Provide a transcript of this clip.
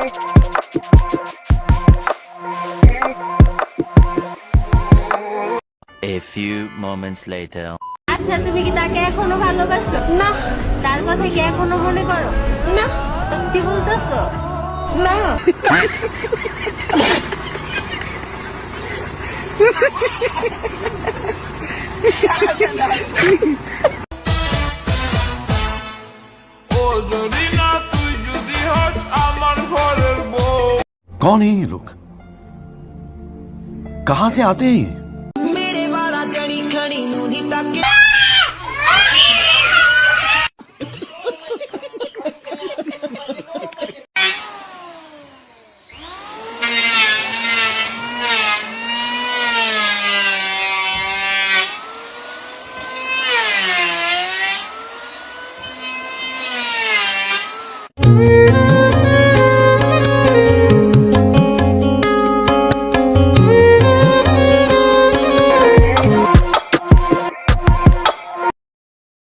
A few moments later. আচ্ছা তুমি কি তাকে এখনো ভালোবাসো? না। তার কথা কি এখনো মনে করো? না। সত্যি বলতেছো? না। कौन है ये लोग? कहां से आते हैं ये?